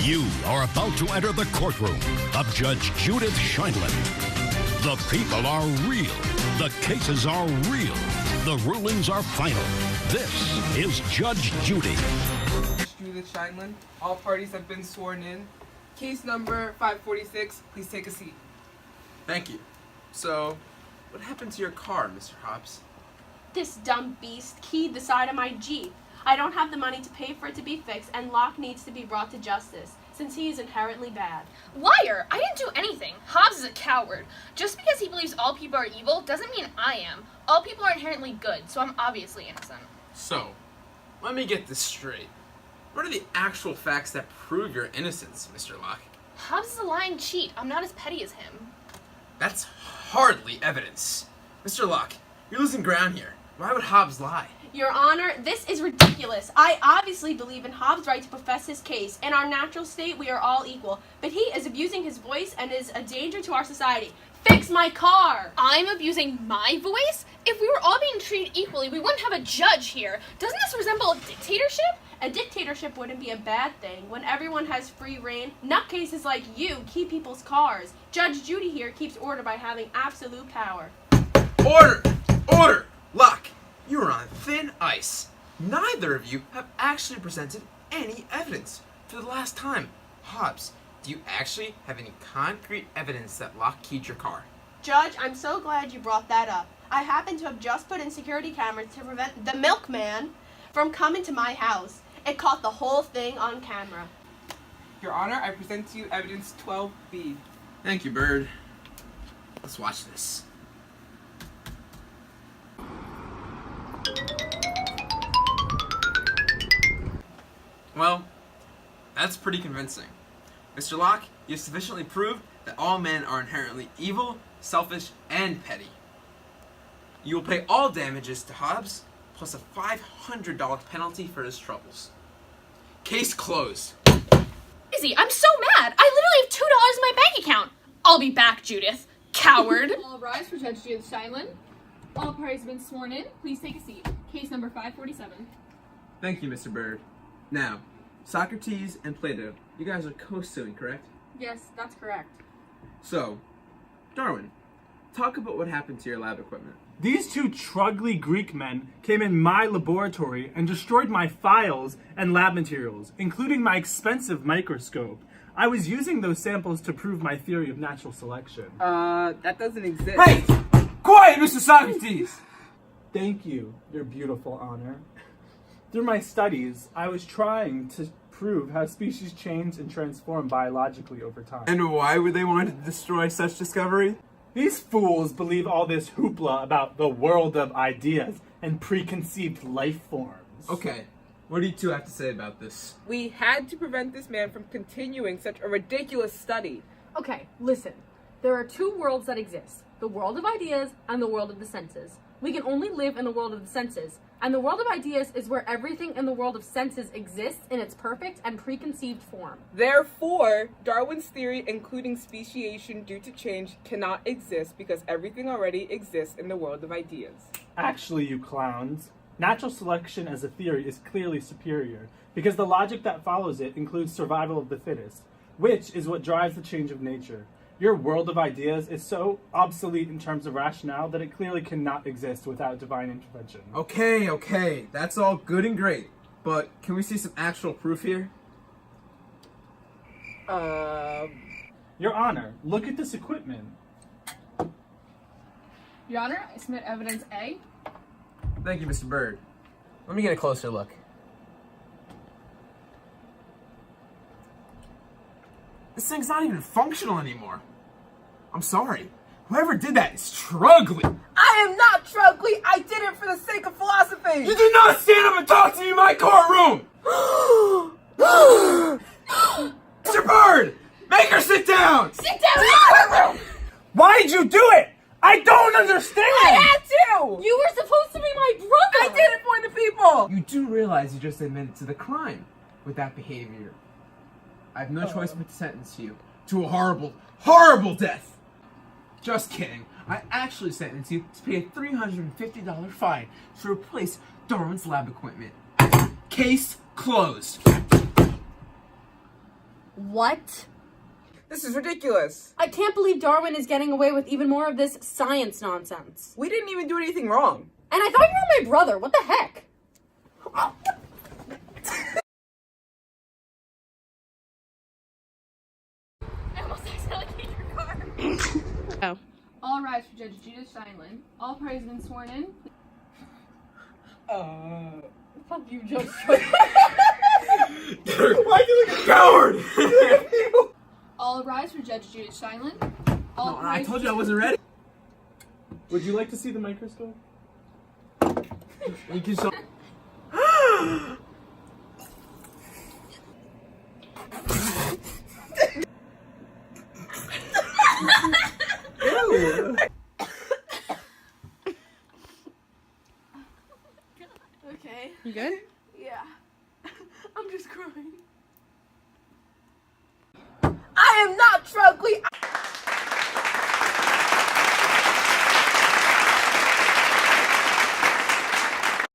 You are about to enter the courtroom of Judge Judith Scheindlin. The people are real. The cases are real. The rulings are final. This is Judge Judy. Judith Scheindlin. All parties have been sworn in. Case number 546. Please take a seat. Thank you. So, what happened to your car, Mr. Hobbs? This dumb beast keyed the side of my Jeep. I don't have the money to pay for it to be fixed, and Locke needs to be brought to justice, since he is inherently bad. Liar! I didn't do anything. Hobbs is a coward. Just because he believes all people are evil doesn't mean I am. All people are inherently good, so I'm obviously innocent. So, let me get this straight. What are the actual facts that prove your innocence, Mr. Locke? Hobbs is a lying cheat. I'm not as petty as him. That's hardly evidence. Mr. Locke, you're losing ground here. Why would Hobbs lie? Your Honor, this is ridiculous. I obviously believe in Hobbs' right to profess his case. In our natural state, we are all equal. But he is abusing his voice and is a danger to our society. Fix my car! I'm abusing my voice? If we were all being treated equally, we wouldn't have a judge here. Doesn't this resemble a dictatorship? A dictatorship wouldn't be a bad thing. When everyone has free reign, nutcases like you keep people's cars. Judge Judy here keeps order by having absolute power. Order! Order! Locke, you are on thin ice. Neither of you have actually presented any evidence. For the last time, Hobbs, do you actually have any concrete evidence that Locke keyed your car? Judge, I'm so glad you brought that up. I happen to have just put in security cameras to prevent the milkman from coming to my house. It caught the whole thing on camera. Your Honor, I present to you evidence 12B. Thank you, Bird. Let's watch this. Well, that's pretty convincing. Mr. Locke, you've sufficiently proved that all men are inherently evil, selfish, and petty. You will pay all damages to Hobbs, plus a $500 penalty for his troubles. Case closed. Izzy, I'm so mad! I literally have $2 in my bank account! I'll be back, Judith. Coward! All rise for Judge Judith Scheindlin. All parties have been sworn in. Please take a seat. Case number 547. Thank you, Mr. Bird. Now, Socrates and Plato, you guys are co-suing, correct? Yes, that's correct. So, Darwin, talk about what happened to your lab equipment. These two trugly Greek men came in my laboratory and destroyed my files and lab materials, including my expensive microscope. I was using those samples to prove my theory of natural selection. That doesn't exist. Hey! Quiet, Mr. Socrates! Thank you, Your Beautiful Honor. Through my studies, I was trying to prove how species change and transform biologically over time. And why would they want to destroy such discovery? These fools believe all this hoopla about the world of ideas and preconceived life forms. Okay, what do you two have to say about this? We had to prevent this man from continuing such a ridiculous study. Okay, listen. There are two worlds that exist. The world of ideas and the world of the senses. We can only live in the world of the senses. And the world of ideas is where everything in the world of senses exists in its perfect and preconceived form. Therefore, Darwin's theory, including speciation due to change, cannot exist because everything already exists in the world of ideas. Actually, you clowns, natural selection as a theory is clearly superior because the logic that follows it includes survival of the fittest, which is what drives the change of nature. Your world of ideas is so obsolete in terms of rationale that it clearly cannot exist without divine intervention. Okay, that's all good and great, but can we see some actual proof here? Your Honor, look at this equipment. Your Honor, I submit evidence A. Thank you, Mr. Bird. Let me get a closer look. This thing's not even functional anymore. I'm sorry. Whoever did that is trugly. I am not trugly. I did it for the sake of philosophy. You do not stand up and talk to me in my courtroom! Mr. Bird! Make her sit down! Sit down in the courtroom. Why'd you do it? I don't understand! I had to. You were supposed to be my brother! I did it for the people. You do realize you just admitted to the crime with that behavior. I have no choice but to sentence you to a horrible, horrible death. Just kidding. I actually sentence you to pay a $350 fine to replace Darwin's lab equipment. Case closed. What? This is ridiculous. I can't believe Darwin is getting away with even more of this science nonsense. We didn't even do anything wrong. And I thought you were my brother. What the heck? I almost accidentally hit your car. Oh. All rise for Judge Judith Steinland. All parties have been sworn in. Fuck you, Judge. Why you like a coward? All rise for Judge Judith Steinland. All No, I parties- told you I wasn't ready. Would you like to see the microscope? You can show. Ew. Okay. You good? Yeah. I'm just crying. I am not trugly.